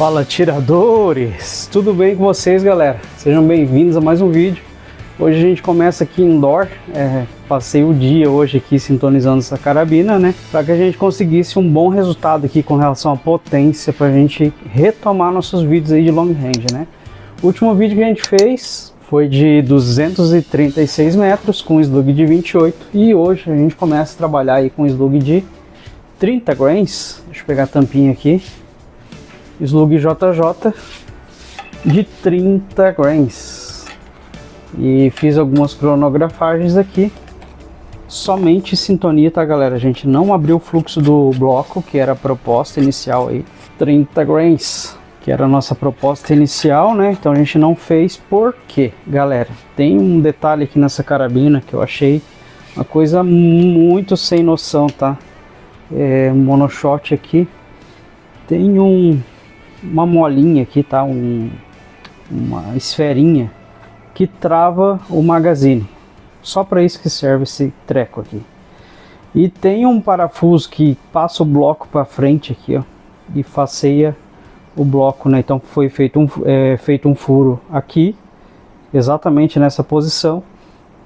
Fala, tiradores! Tudo bem com vocês, galera? Sejam bem-vindos a mais um vídeo. Hoje a gente começa aqui indoor. Passei o dia hoje aqui sintonizando essa carabina, né? Para que a gente conseguisse um bom resultado aqui com relação à potência, para a gente retomar nossos vídeos aí de long range, né? O último vídeo que a gente fez foi de 236 metros com slug de 28 e hoje a gente começa a trabalhar aí com slug de 30 grains. Deixa eu pegar a tampinha aqui. Slug JJ de 30 grains. E fiz algumas cronografagens aqui. Somente sintonia, tá, galera? A gente não abriu o fluxo do bloco, que era a proposta inicial aí. 30 grains, que era a nossa proposta inicial, né? Então a gente não fez. Por quê, galera? Tem um detalhe aqui nessa carabina que eu achei uma coisa muito sem noção, tá? Um monoshot aqui. Tem uma molinha aqui, tá? Uma esferinha que trava o magazine. Só para isso que serve esse treco aqui. E tem um parafuso que passa o bloco para frente aqui, ó, e faceia o bloco, né? Então foi feito um furo aqui, exatamente nessa posição,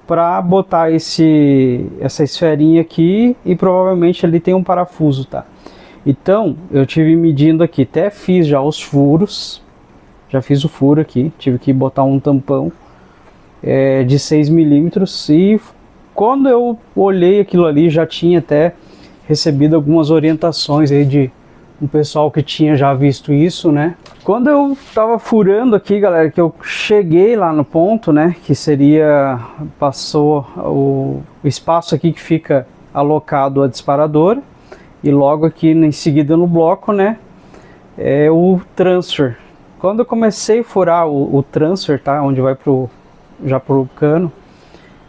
para botar essa esferinha aqui, e provavelmente ali tem um parafuso, tá? Então eu tive medindo aqui, até fiz já os furos, já fiz o furo aqui, tive que botar um tampão de 6 milímetros, e quando eu olhei aquilo ali já tinha até recebido algumas orientações aí de um pessoal que tinha já visto isso, né? Quando eu tava furando aqui, galera, que eu cheguei lá no ponto, né, que passou o espaço aqui que fica alocado a disparadora, e logo aqui em seguida no bloco, né, o transfer. Quando eu comecei a furar o transfer, tá, onde vai já pro cano,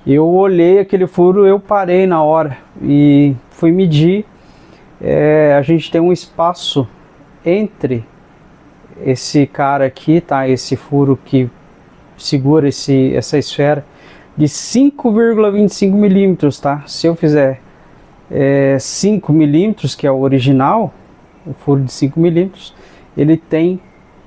eu olhei aquele furo, eu parei na hora e fui medir. A gente tem um espaço entre esse cara aqui, tá, esse furo que segura essa esfera, de 5,25 milímetros, tá? Se eu fizer 5 milímetros, que é o original, o furo de 5 milímetros, ele tem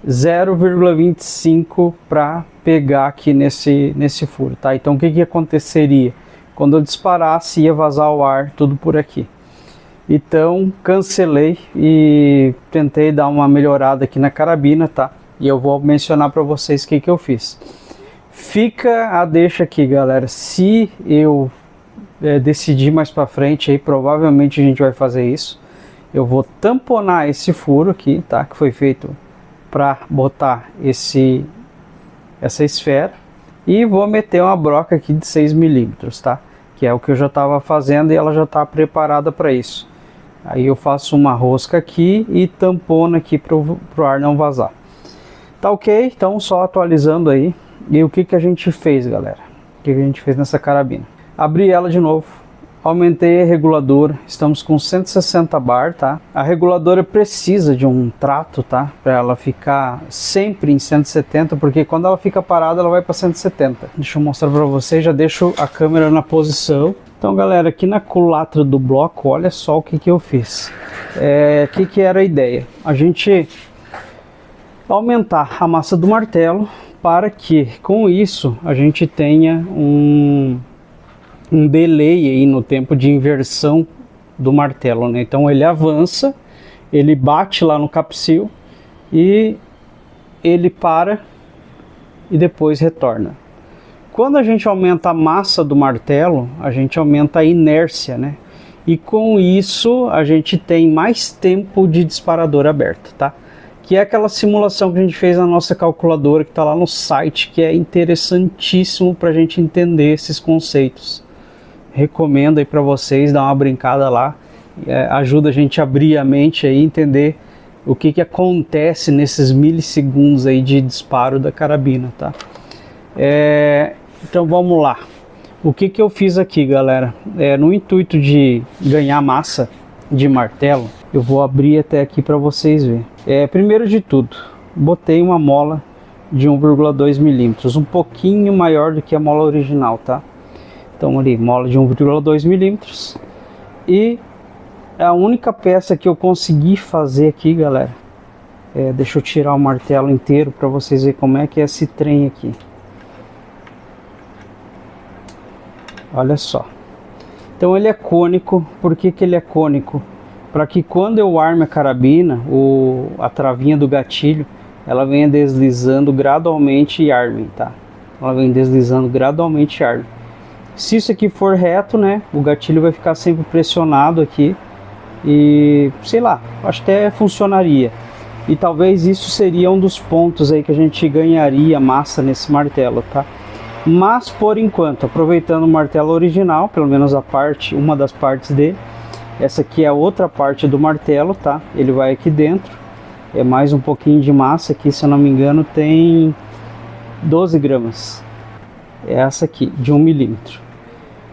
0,25 para pegar aqui nesse furo, tá? Então o que aconteceria? Quando eu disparasse, ia vazar o ar tudo por aqui. Então cancelei e tentei dar uma melhorada aqui na carabina, tá? E eu vou mencionar para vocês o que eu fiz. Fica a deixa aqui, galera. Se eu decidir mais para frente, aí provavelmente a gente vai fazer isso. Eu vou tamponar esse furo aqui, tá? Que foi feito para botar essa esfera, e vou meter uma broca aqui de 6 milímetros, tá? Que é o que eu já estava fazendo e ela já está preparada para isso. Aí eu faço uma rosca aqui e tampono aqui pro ar não vazar. Tá ok? Então só atualizando aí. E o que a gente fez, galera? O que a gente fez nessa carabina? Abri ela de novo. Aumentei a reguladora, estamos com 160 bar, tá? A reguladora precisa de um trato, tá? Para ela ficar sempre em 170, porque quando ela fica parada, ela vai para 170. Deixa eu mostrar para vocês, já deixo a câmera na posição. Então, galera, aqui na culatra do bloco, olha só o que eu fiz. O que era a ideia? A gente aumentar a massa do martelo para que, com isso, a gente tenha um delay aí no tempo de inversão do martelo, né? Então ele avança, ele bate lá no capsil e ele para e depois retorna. Quando a gente aumenta a massa do martelo, a gente aumenta a inércia, né? E com isso a gente tem mais tempo de disparador aberto, tá? Que é aquela simulação que a gente fez na nossa calculadora, que está lá no site, que é interessantíssimo para a gente entender esses conceitos. Recomendo aí para vocês dar uma brincada lá, ajuda a gente a abrir a mente aí, entender o que acontece nesses milissegundos aí de disparo da carabina, tá? Então vamos lá. O que eu fiz aqui, galera? No intuito de ganhar massa de martelo, eu vou abrir até aqui para vocês verem. Primeiro de tudo, botei uma mola de 1,2 milímetros, um pouquinho maior do que a mola original, tá? Então ali, mola de 1,2 milímetros. E a única peça que eu consegui fazer aqui, galera, Deixa eu tirar o martelo inteiro para vocês verem como é que é esse trem aqui. Olha só. Então ele é cônico. Por que ele é cônico? Para que quando eu arme a carabina, a travinha do gatilho, ela venha deslizando gradualmente e arme, tá? Ela vem deslizando gradualmente e arme. Se isso aqui for reto, né, o gatilho vai ficar sempre pressionado aqui e, sei lá, acho que até funcionaria. E talvez isso seria um dos pontos aí que a gente ganharia massa nesse martelo, tá? Mas por enquanto, aproveitando o martelo original, pelo menos uma das partes dele, essa aqui é a outra parte do martelo, tá? Ele vai aqui dentro, é mais um pouquinho de massa aqui, se eu não me engano tem 12 gramas. É essa aqui, de 1 milímetro.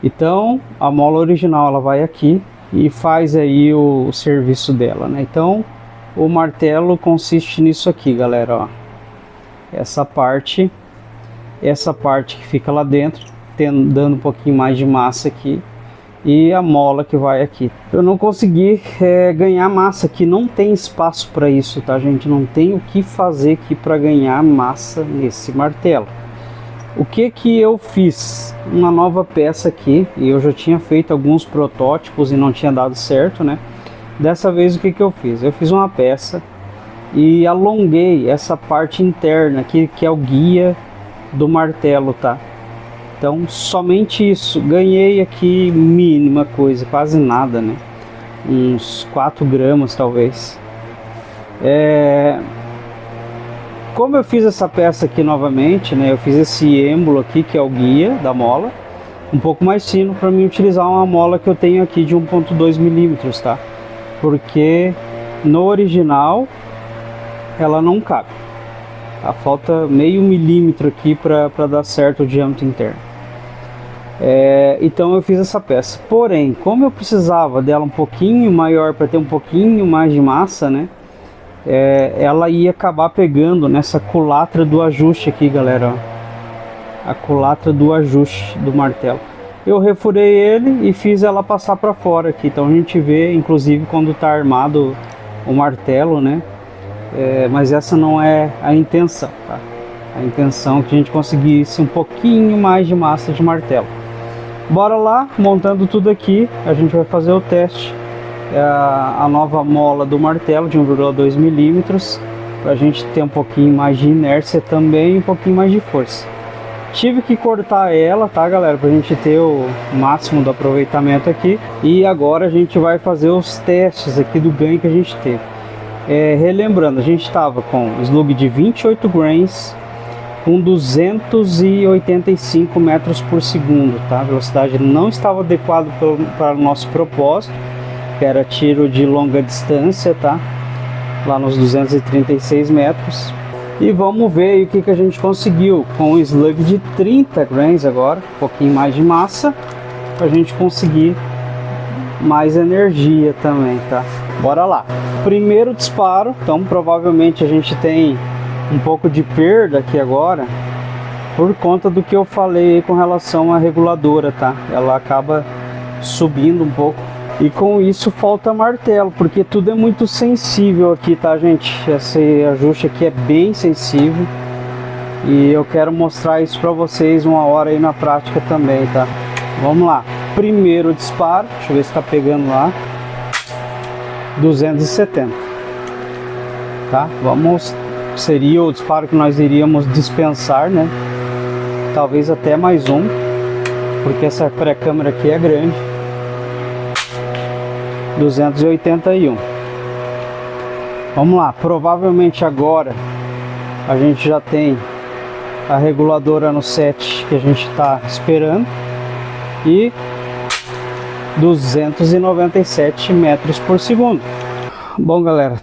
Então, a mola original ela vai aqui e faz aí o serviço dela, né? Então, o martelo consiste nisso aqui, galera, ó. Essa parte que fica lá dentro, dando um pouquinho mais de massa aqui, e a mola que vai aqui. Eu não consegui ganhar massa aqui, não tem espaço para isso, tá, gente? Não tem o que fazer aqui para ganhar massa nesse martelo. O que eu fiz? Uma nova peça aqui, e eu já tinha feito alguns protótipos e não tinha dado certo, né? Dessa vez o que eu fiz? Eu fiz uma peça e alonguei essa parte interna aqui, que é o guia do martelo, tá? Então somente isso, ganhei aqui mínima coisa, quase nada, né? Uns 4 gramas talvez. Como eu fiz essa peça aqui novamente, né? Eu fiz esse êmbolo aqui, que é o guia da mola, um pouco mais fino para mim utilizar uma mola que eu tenho aqui de 1.2 milímetros, tá? Porque no original ela não cabe. Tá? Falta meio milímetro aqui para dar certo o diâmetro interno. Então eu fiz essa peça. Porém, como eu precisava dela um pouquinho maior para ter um pouquinho mais de massa, né? Ela ia acabar pegando nessa culatra do ajuste aqui, galera, ó. A culatra do ajuste do martelo. Eu refurei ele e fiz ela passar para fora aqui. Então a gente vê, inclusive, quando está armado o martelo, né? Mas essa não é a intenção, tá? A intenção é que a gente conseguisse um pouquinho mais de massa de martelo. Bora lá, montando tudo aqui, a gente vai fazer o teste. A nova mola do martelo de 1,2 milímetros, para a gente ter um pouquinho mais de inércia também e um pouquinho mais de força. Tive que cortar ela, tá, galera, para a gente ter o máximo do aproveitamento aqui. E agora a gente vai fazer os testes aqui do ganho que a gente teve. Relembrando, a gente estava com slug de 28 grains, com 285 metros por segundo, tá? A velocidade não estava adequada para o nosso propósito, que era tiro de longa distância, tá? Lá nos 236 metros. E vamos ver aí o que a gente conseguiu com um slug de 30 grains agora, um pouquinho mais de massa, para a gente conseguir mais energia também, tá? Bora lá. Primeiro disparo, então provavelmente a gente tem um pouco de perda aqui agora, por conta do que eu falei com relação à reguladora, tá? Ela acaba subindo um pouco. E com isso falta martelo, porque tudo é muito sensível aqui, tá, gente? Esse ajuste aqui é bem sensível. E eu quero mostrar isso pra vocês uma hora aí na prática também, tá? Vamos lá. Primeiro disparo, deixa eu ver se tá pegando lá. 270. Tá? Seria o disparo que nós iríamos dispensar, né? Talvez até mais um, porque essa pré-câmera aqui é grande. 281. Vamos lá, provavelmente agora a gente já tem a reguladora no set que a gente está esperando e 297 metros por segundo. Bom, galera,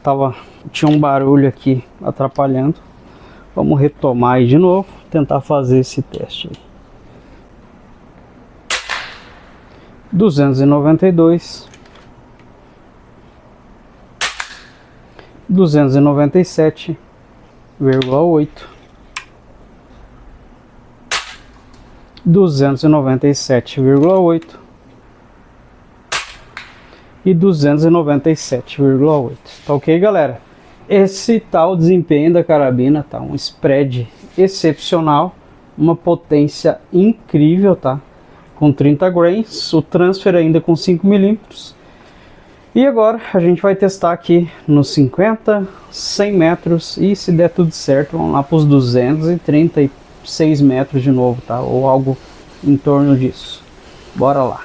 tinha um barulho aqui atrapalhando. Vamos retomar aí de novo, tentar fazer esse teste aí. 292, 297,8, 297,8 e 297,8. Tá ok, galera? Esse tal desempenho da carabina, tá? Um spread excepcional, uma potência incrível, tá? Com 30 grains, o transfer ainda com 5 milímetros. E agora a gente vai testar aqui nos 50, 100 metros e se der tudo certo, vamos lá para os 236 metros de novo, tá? Ou algo em torno disso. Bora lá.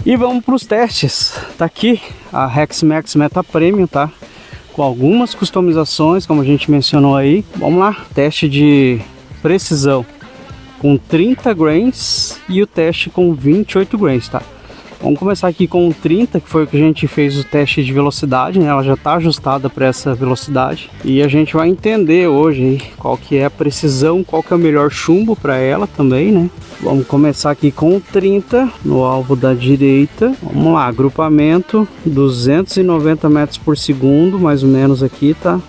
E vamos para os testes. Tá aqui a Rexmax Meta Premium, tá? Com algumas customizações, como a gente mencionou aí. Vamos lá, teste de precisão com 30 grains e o teste com 28 grains, tá? Vamos começar aqui com 30, que foi o que a gente fez o teste de velocidade, né? Ela já está ajustada para essa velocidade. E a gente vai entender hoje aí qual que é a precisão, qual que é o melhor chumbo para ela também, né? Vamos começar aqui com 30 no alvo da direita. Vamos lá, agrupamento 290 metros por segundo, mais ou menos aqui, tá?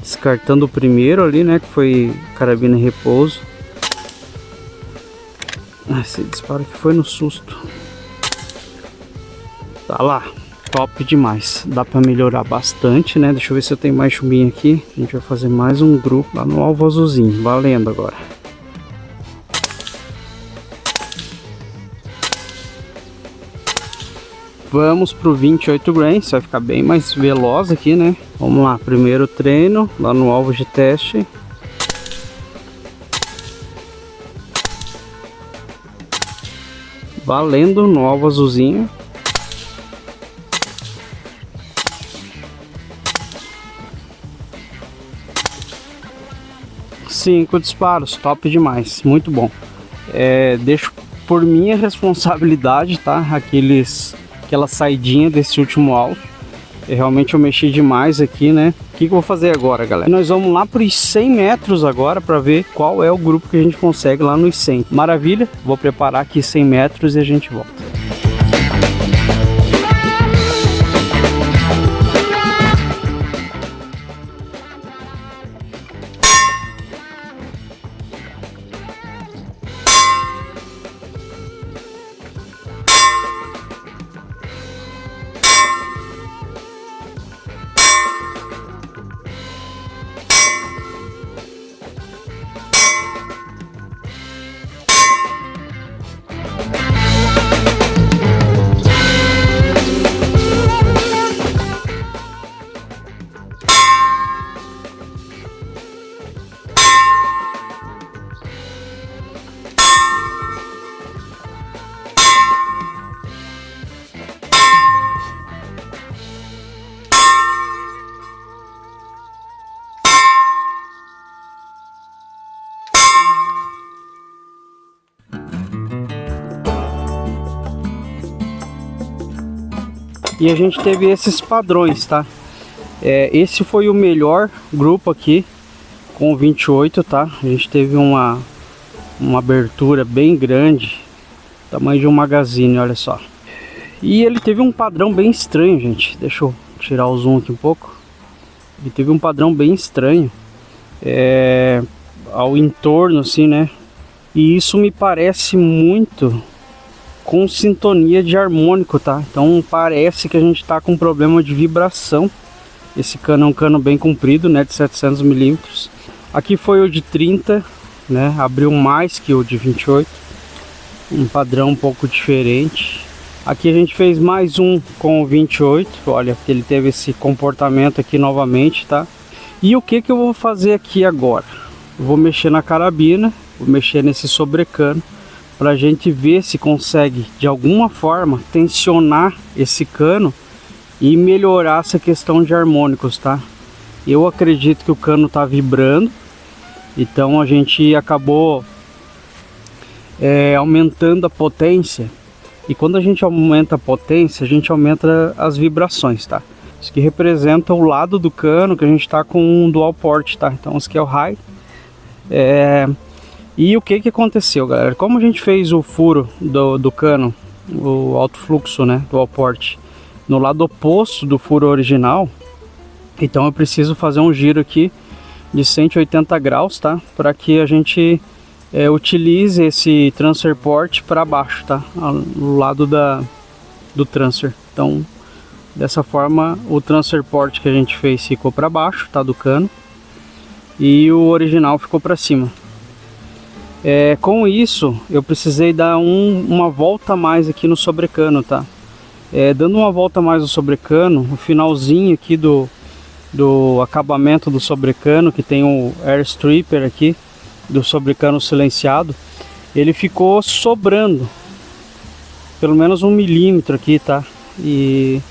Descartando o primeiro ali, né? Que foi carabina em repouso. Esse disparo que foi no susto. Tá lá, top demais. Dá pra melhorar bastante, né? Deixa eu ver se eu tenho mais chumbinho aqui. A gente vai fazer mais um grupo lá no alvo azulzinho. Valendo agora. Vamos pro 28 grains. Vai ficar bem mais veloz aqui, né? Vamos lá, primeiro treino lá no alvo de teste. Valendo no alvo azulzinho. Cinco disparos, top demais, muito bom. Deixo por minha responsabilidade, tá? Aquela saidinha desse último alvo. Realmente eu mexi demais aqui, né? O que eu vou fazer agora, galera? Nós vamos lá para os 100 metros agora para ver qual é o grupo que a gente consegue lá nos 100. Maravilha, vou preparar aqui 100 metros e a gente volta. E a gente teve esses padrões, tá? Esse foi o melhor grupo aqui com 28, tá? A gente teve uma abertura bem grande, tamanho de um magazine, olha só. E ele teve um padrão bem estranho, gente. Deixa eu tirar o zoom aqui um pouco. Ele teve um padrão bem estranho ao entorno, assim, né? E isso me parece muito com sintonia de harmônico, tá? Então parece que a gente tá com problema de vibração. Esse cano é um cano bem comprido, né? De 700 milímetros. Aqui foi o de 30, né? Abriu mais que o de 28. Um padrão um pouco diferente. Aqui a gente fez mais um com o 28. Olha, ele teve esse comportamento aqui novamente, tá? E o que eu vou fazer aqui agora? Eu vou mexer na carabina, vou mexer nesse sobrecano, para a gente ver se consegue de alguma forma tensionar esse cano e melhorar essa questão de harmônicos, tá? Eu acredito que o cano tá vibrando, então a gente acabou aumentando a potência, e quando a gente aumenta a potência, a gente aumenta as vibrações, tá? Isso que representa o lado do cano que a gente tá com um dual port, tá? Então esse aqui é o high. E o que aconteceu, galera? Como a gente fez o furo do cano, o alto fluxo, né, do all-port, no lado oposto do furo original, então eu preciso fazer um giro aqui de 180 graus, tá? Para que a gente utilize esse transfer port para baixo, tá? No lado do transfer. Então, dessa forma, o transfer port que a gente fez ficou para baixo, tá? Do cano. E o original ficou para cima. Com isso, eu precisei dar uma volta a mais aqui no sobrecano, tá? Dando uma volta a mais no sobrecano, o finalzinho aqui do acabamento do sobrecano, que tem o air stripper aqui, do sobrecano silenciado, ele ficou sobrando pelo menos 1 milímetro aqui, tá? E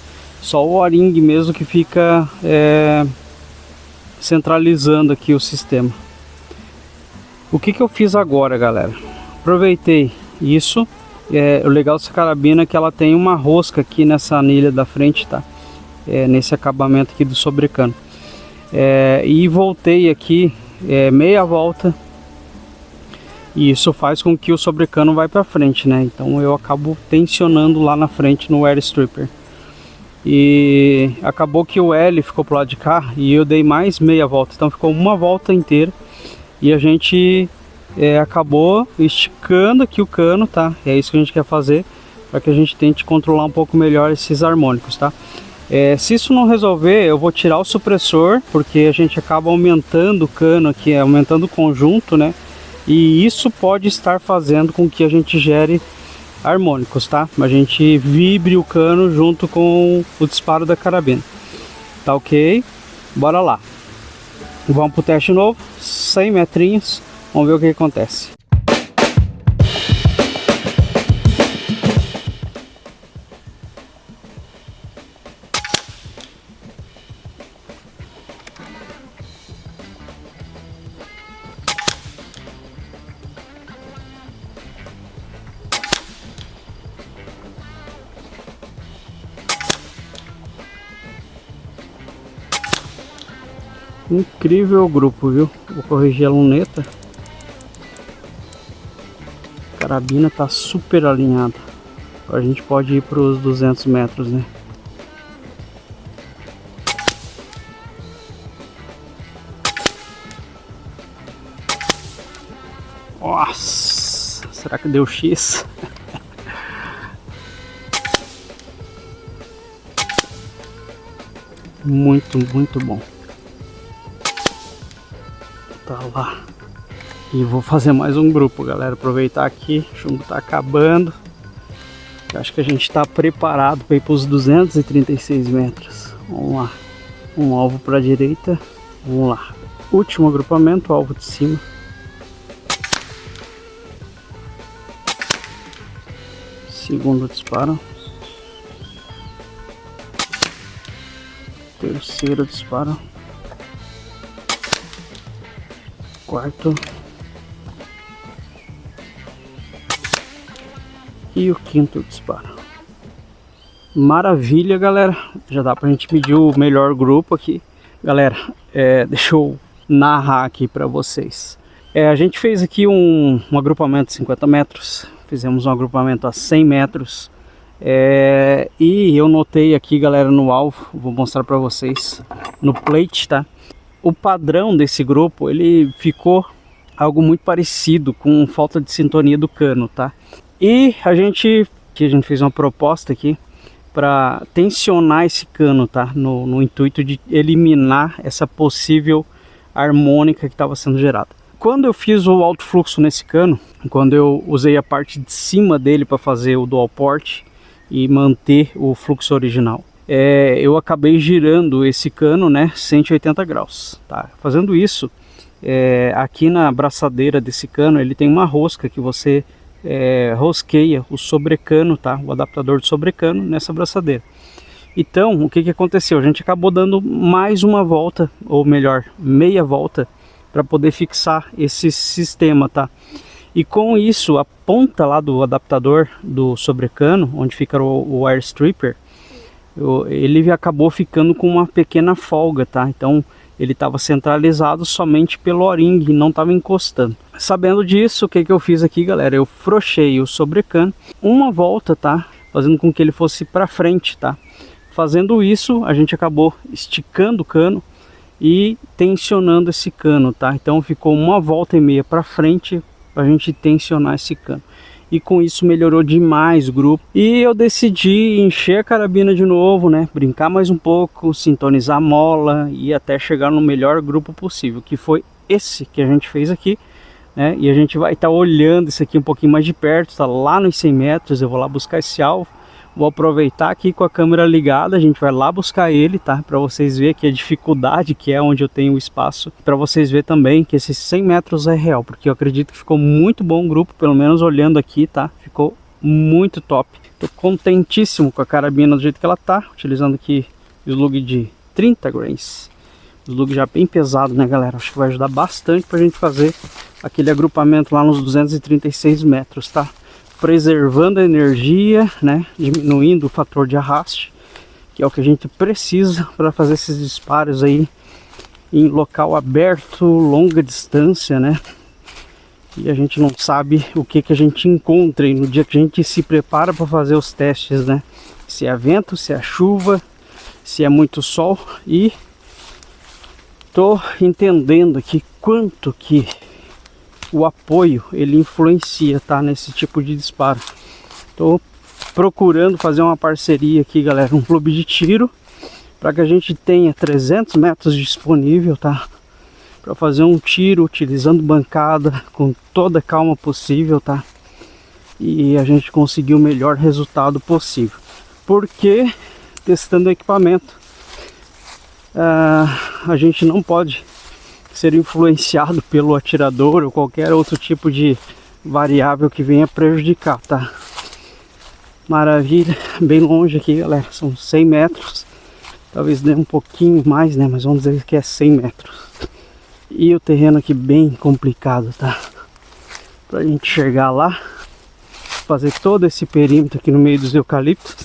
só o O-ring mesmo que fica centralizando aqui o sistema. O que eu fiz agora, galera? Aproveitei isso. O legal dessa carabina é que ela tem uma rosca aqui nessa anilha da frente, tá? Nesse acabamento aqui do sobrecano. E voltei aqui meia volta. E isso faz com que o sobrecano vai para frente, né? Então eu acabo tensionando lá na frente no air stripper. E acabou que o L ficou pro lado de cá e eu dei mais meia volta, então ficou uma volta inteira. E a gente acabou esticando aqui o cano, tá? É isso que a gente quer fazer, para que a gente tente controlar um pouco melhor esses harmônicos, tá? Se isso não resolver, eu vou tirar o supressor, porque a gente acaba aumentando o cano aqui, aumentando o conjunto, né? E isso pode estar fazendo com que a gente gere harmônicos, tá? A gente vibre o cano junto com o disparo da carabina. Tá ok? Bora lá. Vamos pro teste novo, 100 metrinhos, vamos ver o que acontece. Incrível o grupo, viu? Vou corrigir a luneta. A carabina tá super alinhada. Agora a gente pode ir para os 200 metros, né? Nossa! Será que deu X? Muito bom. Tá lá. E vou fazer mais um grupo, galera. Aproveitar aqui, o chumbo tá acabando. Acho que a gente tá preparado para ir para os 236 metros. Vamos lá. Um alvo para a direita. Vamos lá. Último agrupamento, alvo de cima. Segundo disparo. Terceiro disparo. Quarto e o quinto disparo. Maravilha, galera. Já dá pra gente medir o melhor grupo aqui, galera. Deixa eu narrar aqui para vocês. A gente fez aqui um agrupamento de 50 metros, fizemos um agrupamento a 100 metros. E eu notei aqui, galera, no alvo, vou mostrar para vocês no plate, tá? O padrão desse grupo, ele ficou algo muito parecido com falta de sintonia do cano, tá? E a gente fez uma proposta aqui para tensionar esse cano, tá? No intuito de eliminar essa possível harmônica que estava sendo gerada. Quando eu fiz o alto fluxo nesse cano, quando eu usei a parte de cima dele para fazer o dual port e manter o fluxo original, eu acabei girando esse cano, né, 180 graus, tá? Fazendo isso, aqui na braçadeira desse cano, ele tem uma rosca que você rosqueia o sobrecano, tá? O adaptador de sobrecano nessa braçadeira. Então, o que aconteceu? A gente acabou dando mais uma volta, ou melhor, meia volta, para poder fixar esse sistema, tá? E com isso, a ponta lá do adaptador do sobrecano, onde fica o air stripper, ele acabou ficando com uma pequena folga, tá? Então ele estava centralizado somente pelo O-ring e não estava encostando. Sabendo disso, o que eu fiz aqui, galera? Eu frouxei o sobrecano uma volta, tá? Fazendo com que ele fosse para frente, tá? Fazendo isso, a gente acabou esticando o cano e tensionando esse cano, tá? Então ficou uma volta e meia para frente para a gente tensionar esse cano. E com isso melhorou demais o grupo. E eu decidi encher a carabina de novo, né? Brincar mais um pouco, sintonizar a mola e até chegar no melhor grupo possível, que foi esse que a gente fez aqui, né? E a gente vai estar olhando isso aqui um pouquinho mais de perto, tá lá nos 100 metros, eu vou lá buscar esse alvo. Vou aproveitar aqui com a câmera ligada, a gente vai lá buscar ele, tá? Para vocês verem aqui a dificuldade que é onde eu tenho o espaço. Para vocês verem também que esses 100 metros é real, porque eu acredito que ficou muito bom o grupo, pelo menos olhando aqui, tá? Ficou muito top. Tô contentíssimo com a carabina do jeito que ela tá, utilizando aqui o slug de 30 grains. O slug já bem pesado, né, galera? Acho que vai ajudar bastante pra gente fazer aquele agrupamento lá nos 236 metros, tá? Preservando a energia, né, diminuindo o fator de arraste, que é o que a gente precisa para fazer esses disparos aí em local aberto, longa distância, né? E a gente não sabe o que a gente encontra e no dia que a gente se prepara para fazer os testes, né? Se é vento, se é chuva, se é muito sol. E tô entendendo aqui quanto que o apoio ele influencia, tá, nesse tipo de disparo. Tô procurando fazer uma parceria aqui, galera, um clube de tiro, para que a gente tenha 300 metros disponível, tá, para fazer um tiro utilizando bancada com toda a calma possível, tá, e a gente conseguir o melhor resultado possível. Porque testando o equipamento, a gente não pode ser influenciado pelo atirador ou qualquer outro tipo de variável que venha prejudicar, tá? Maravilha, bem longe aqui, galera, são 100 metros, talvez dê um pouquinho mais, né, mas vamos dizer que é 100 metros. E o terreno aqui bem complicado, tá? Pra gente chegar lá, fazer todo esse perímetro aqui no meio dos eucaliptos,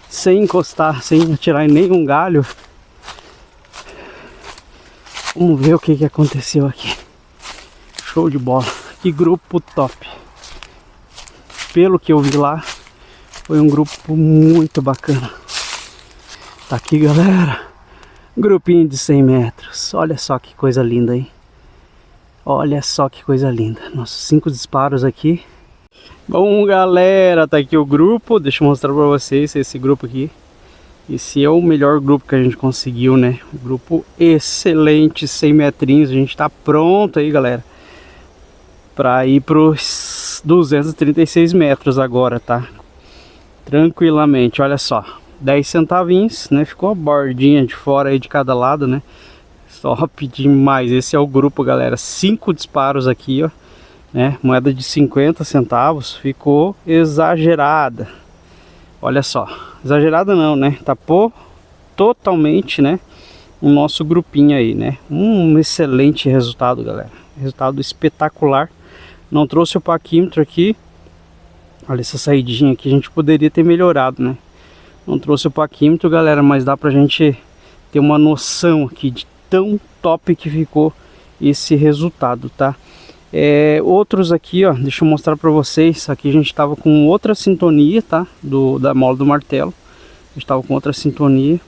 sem encostar, sem atirar em nenhum galho. Vamos ver o que aconteceu aqui. Show de bola. Que grupo top. Pelo que eu vi lá, foi um grupo muito bacana. Tá aqui, galera. Grupinho de 100 metros. Olha só que coisa linda, hein? Olha só que coisa linda. Nossos 5 disparos aqui. Bom, galera, tá aqui o grupo. Deixa eu mostrar pra vocês esse grupo aqui. Esse é o melhor grupo que a gente conseguiu, né? Um grupo excelente, 100 metrinhos. A gente tá pronto aí, galera, para ir pros 236 metros agora, tá? Tranquilamente, olha só. 10 centavinhos, né? Ficou a bordinha de fora aí de cada lado, né? Top demais. Esse é o grupo, galera. 5 disparos aqui, ó, né? Moeda de 50 centavos. Ficou exagerada. Olha só, exagerada não, né? Tapou totalmente, né, o nosso grupinho aí, né? Um excelente resultado, galera. Resultado espetacular. Não trouxe o paquímetro aqui. Olha essa saidinha aqui, a gente poderia ter melhorado, né? Não trouxe o paquímetro, galera, mas dá pra gente ter uma noção aqui de tão top que ficou esse resultado, tá? Outros aqui, ó, deixa eu mostrar para vocês. Aqui a gente estava com outra sintonia, tá? Da mola do martelo. A gente estava com outra sintonia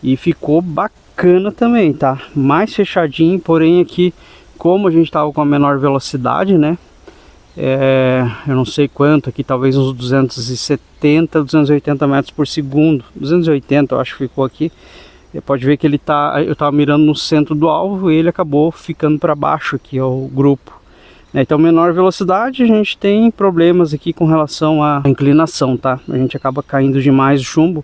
e ficou bacana também, tá? Mais fechadinho, porém aqui, como a gente estava com a menor velocidade, né? Eu não sei quanto aqui, talvez uns 270, 280 metros por segundo. 280 eu acho que ficou aqui. Você pode ver que ele eu tava mirando no centro do alvo e ele acabou ficando para baixo aqui, ó, o grupo. Então, menor velocidade, a gente tem problemas aqui com relação à inclinação, tá? A gente acaba caindo demais o chumbo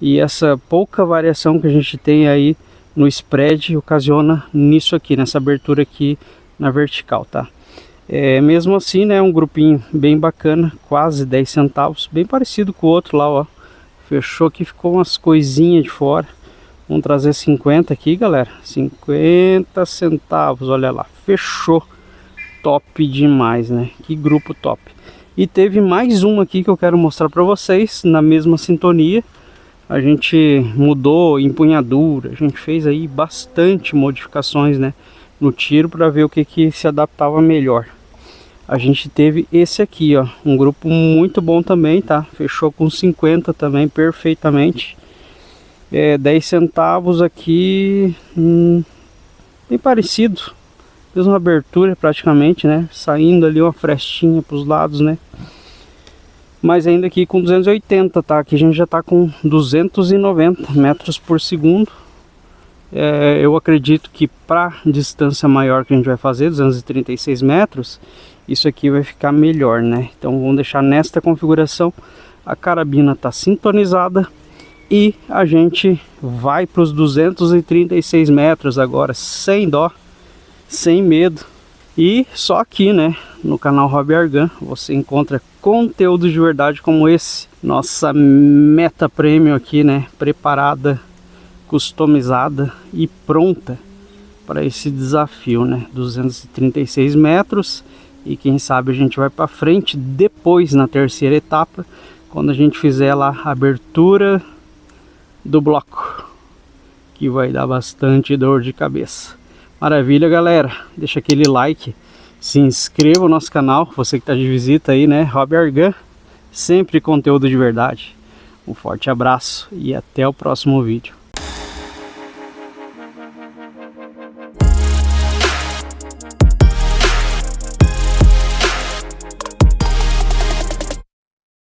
e essa pouca variação que a gente tem aí no spread ocasiona nisso aqui, nessa abertura aqui na vertical, tá? Mesmo assim, né, um grupinho bem bacana, quase 10 centavos, bem parecido com o outro lá, ó. Fechou aqui, ficou umas coisinhas de fora. Vamos trazer 50 aqui, galera. 50 centavos, olha lá. Fechou. Top demais, né? Que grupo top. E teve mais um aqui que eu quero mostrar para vocês. Na mesma sintonia. A gente mudou empunhadura. A gente fez aí bastante modificações, né, no tiro para ver o que se adaptava melhor. A gente teve esse aqui, ó. Um grupo muito bom também, tá? Fechou com 50 também perfeitamente. 10 centavos aqui, bem parecido, mesma abertura praticamente, né? Saindo ali uma frestinha para os lados, né? Mas ainda aqui com 280, tá? Aqui a gente já tá com 290 metros por segundo. Eu acredito que para distância maior que a gente vai fazer, 236 metros, isso aqui vai ficar melhor, né? Então vamos deixar nesta configuração. A carabina tá sintonizada e a gente vai para os 236 metros agora, sem dó, sem medo. E só aqui, né, no canal Hobby Argan, você encontra conteúdo de verdade como esse. Nossa meta premium aqui, né, preparada, customizada e pronta para esse desafio, né, 236 metros. E quem sabe a gente vai para frente depois na terceira etapa, quando a gente fizer lá a abertura do bloco, que vai dar bastante dor de cabeça. Maravilha, galera, deixa aquele like, se inscreva no nosso canal, você que está de visita aí, né, Hobby Argan, sempre conteúdo de verdade. Um forte abraço e até o próximo vídeo.